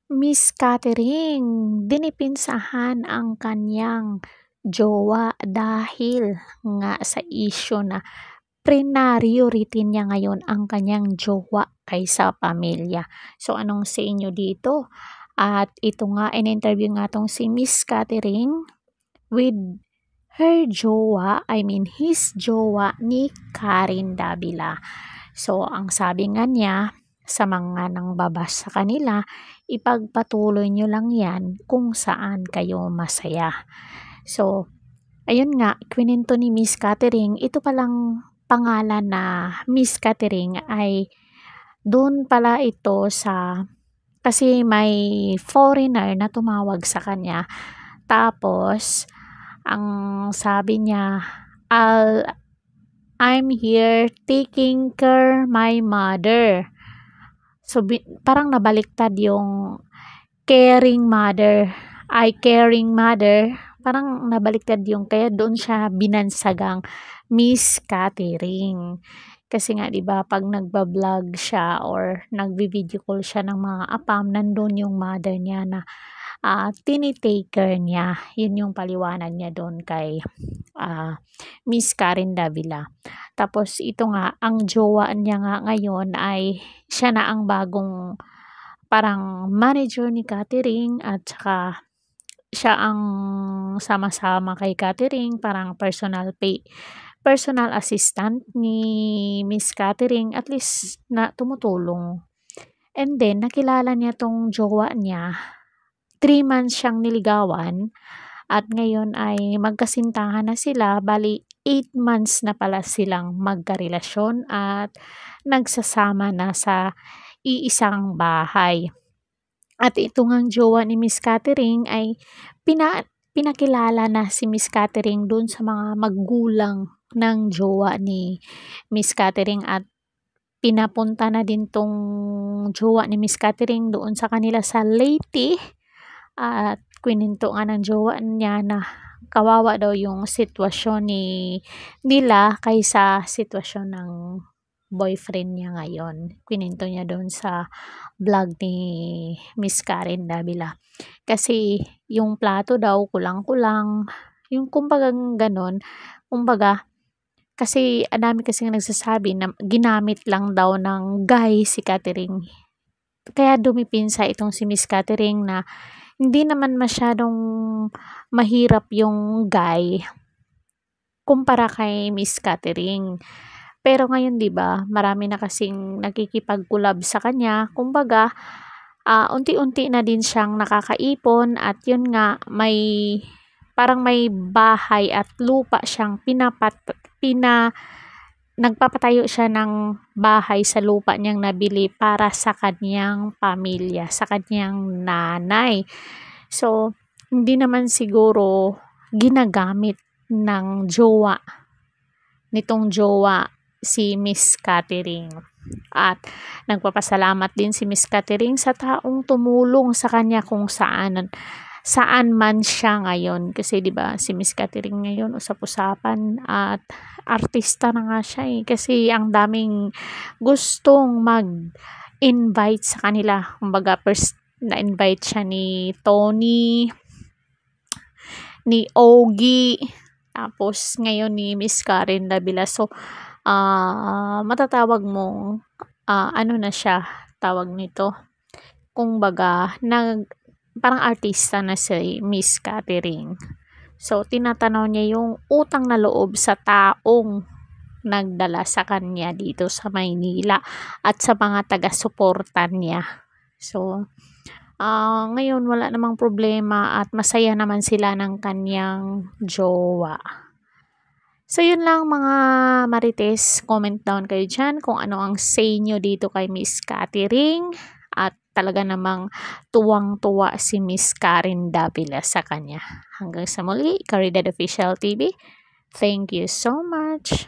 Miss Catherine, dinipinsahan ang kanyang jowa dahil nga sa issue na priority niya ngayon ang kanyang jowa kaysa pamilya. So, anong sa inyo dito? At ito nga, in-interview nga tong si Miss Catherine with her jowa, I mean his jowa ni Karen Davila. So, ang sabi nga niya sa mga nangbabas sa kanila, ipagpatuloy nyo lang yan kung saan kayo masaya. So, ayun nga, kwento ni Miss Catherine, ito palang pangalan na Miss Catherine ay doon pala ito sa kasi may foreigner na tumawag sa kanya. Tapos, ang sabi niya, I'm here taking care my mother. So, parang nabaliktad yung caring mother. Caring mother. Parang nabaliktad yung kaya doon siya binansagang Miss Catherine. Kasi nga 'di ba pag nagba-vlog siya or nagvi-video call siya ng mga apam, nandun yung mother niya na tini-take care niya. Yun yung paliwanag niya doon kay Miss Karen Davila. Tapos ito nga, ang jowa niya nga ngayon ay siya na ang bagong parang manager ni Catherine at saka siya ang sama-sama kay Catherine, parang personal assistant ni Miss Catherine, at least na tumutulong. And then nakilala niya 'tong jowa niya, 3 months siyang niligawan at ngayon ay magkasintahan na sila, bali 8 months na pala silang magkarelasyon at nagsasama na sa iisang bahay. At ito ngang jowa ni Miss Catherine ay pinakilala na si Miss Catherine dun sa mga magulang ng jowa ni Miss Catherine at pinapunta na din 'tong jowa ni Miss Catherine doon sa kanila sa Leyte at kinuwento nga ng jowa niya na kawawa daw yung sitwasyon nila kaysa sitwasyon ng boyfriend niya ngayon. Kinuwento niya doon sa vlog ni Miss Karen Davila. Kasi yung plato daw kulang-kulang, yung kumbaga gano'n. Kumbaga, kasi ang dami kasing nagsasabi na ginamit lang daw ng guy si Catherine. Kaya dumipinsa itong si Miss Catherine na hindi naman masyadong mahirap yung guy kumpara kay Miss Catherine. Pero ngayon 'di ba, marami na kasing nakikipag-collab sa kanya. Kumbaga, unti-unti na din siyang nakakaipon at yun nga parang may bahay at lupa siyang nagpapatayo siya ng bahay sa lupa niyang nabili para sa kaniyang pamilya, sa kaniyang nanay. So, hindi naman siguro ginagamit ng nitong jowa si Miss Catherine. At nagpapasalamat din si Miss Catherine sa taong tumulong sa kanya kung saan man siya ngayon. Kasi 'di ba si Miss Catherine ngayon usap-usapan at artista na nga siya kasi ang daming gustong mag-invite sa kanila. Kumbaga first na-invite siya ni Tony, ni Ogie, tapos ngayon ni Miss Karen Davila. So, matatawag mong ano na siya, tawag nito, kumbaga parang artista na si Miss Catherine. So, tinatanaw niya yung utang na loob sa taong nagdala sa kanya dito sa Maynila at sa mga taga-suporta niya. So, ngayon wala namang problema at masaya naman sila ng kanyang jowa. So, yun lang mga marites. Comment down kayo dyan kung ano ang say nyo dito kay Miss Catherine. At talaga namang tuwang-tuwa si Miss Karen Davila sa kanya. Hanggang sa muli, Caridad Official TV. Thank you so much.